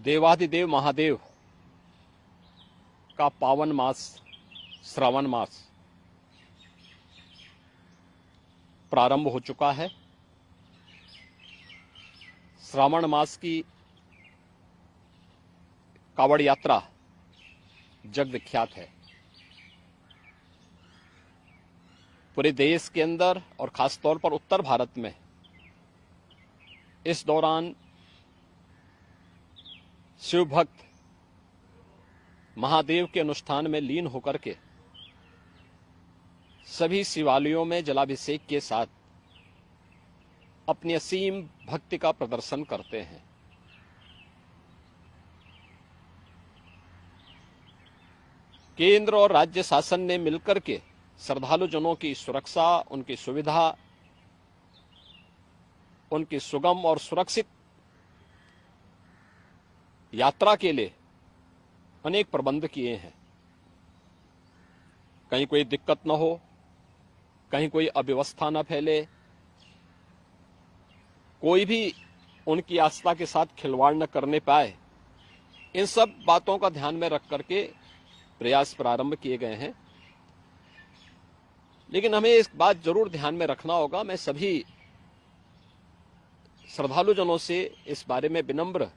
देवाधिदेव महादेव का पावन मास श्रावण मास प्रारंभ हो चुका है। श्रावण मास की कावड़ यात्रा जग विख्यात है। पूरे देश के अंदर और खास तौर पर उत्तर भारत में इस दौरान शिव भक्त महादेव के अनुष्ठान में लीन होकर के सभी शिवालयों में जलाभिषेक के साथ अपनी असीम भक्ति का प्रदर्शन करते हैं। केंद्र और राज्य शासन ने मिलकर के श्रद्धालु जनों की सुरक्षा, उनकी सुविधा, उनकी सुगम और सुरक्षित यात्रा के लिए अनेक प्रबंध किए हैं। कहीं कोई दिक्कत न हो, कहीं कोई अव्यवस्था न फैले, कोई भी उनकी आस्था के साथ खिलवाड़ न करने पाए, इन सब बातों का ध्यान में रख करके प्रयास प्रारंभ किए गए हैं। लेकिन हमें इस बात जरूर ध्यान में रखना होगा, मैं सभी श्रद्धालु जनों से इस बारे में विनम्र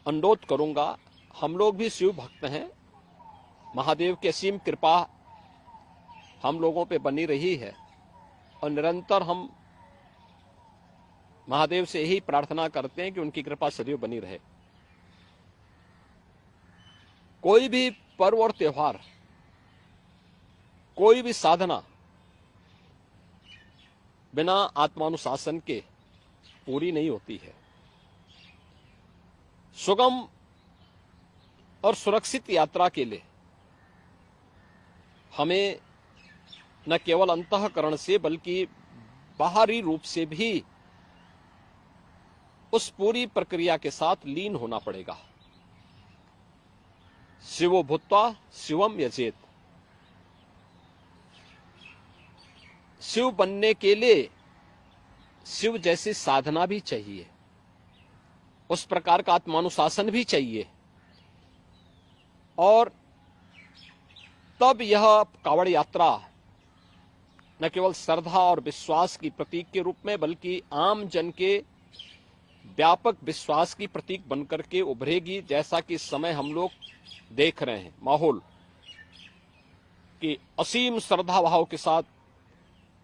अनुरोध करूंगा। हम लोग भी शिव भक्त हैं, महादेव की असीम कृपा हम लोगों पे बनी रही है और निरंतर हम महादेव से यही प्रार्थना करते हैं कि उनकी कृपा सदैव बनी रहे। कोई भी पर्व और त्योहार, कोई भी साधना बिना आत्मानुशासन के पूरी नहीं होती है। सुगम और सुरक्षित यात्रा के लिए हमें न केवल अंतःकरण से बल्कि बाहरी रूप से भी उस पूरी प्रक्रिया के साथ लीन होना पड़ेगा। शिवो भूत्वा शिवम यजेत। शिव बनने के लिए शिव जैसी साधना भी चाहिए, उस प्रकार का आत्मानुशासन भी चाहिए, और तब यह कावड़ यात्रा न केवल श्रद्धा और विश्वास की प्रतीक के रूप में बल्कि आम जन के व्यापक विश्वास की प्रतीक बनकर के उभरेगी। जैसा कि इस समय हम लोग देख रहे हैं माहौल कि असीम श्रद्धा भाव के साथ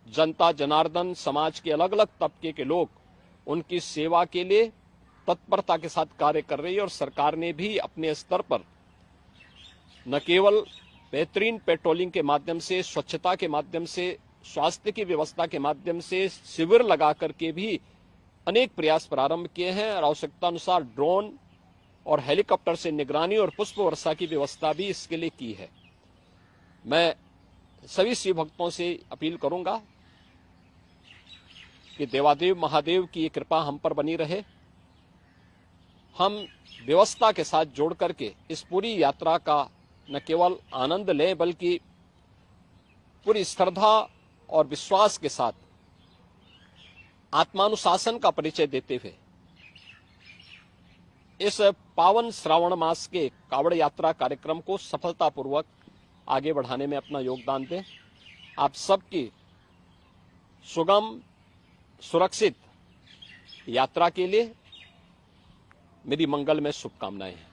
जनता जनार्दन, समाज के अलग अलग तबके के लोग उनकी सेवा के लिए तत्परता के साथ कार्य कर रही है। और सरकार ने भी अपने स्तर पर न केवल बेहतरीन पेट्रोलिंग के माध्यम से, स्वच्छता के माध्यम से, स्वास्थ्य की व्यवस्था के माध्यम से शिविर लगा करके भी अनेक प्रयास प्रारंभ किए हैं और आवश्यकता अनुसार ड्रोन और हेलीकॉप्टर से निगरानी और पुष्प वर्षा की व्यवस्था भी इसके लिए की है। मैं सभी शिव भक्तों से अपील करूंगा कि देवादेव महादेव की ये कृपा हम पर बनी रहे। हम व्यवस्था के साथ जोड़ करके इस पूरी यात्रा का न केवल आनंद लें बल्कि पूरी श्रद्धा और विश्वास के साथ आत्मानुशासन का परिचय देते हुए इस पावन श्रावण मास के कावड़ यात्रा कार्यक्रम को सफलतापूर्वक आगे बढ़ाने में अपना योगदान दें। आप सबकी सुगम सुरक्षित यात्रा के लिए मेरी मंगलमय शुभकामनाएं हैं।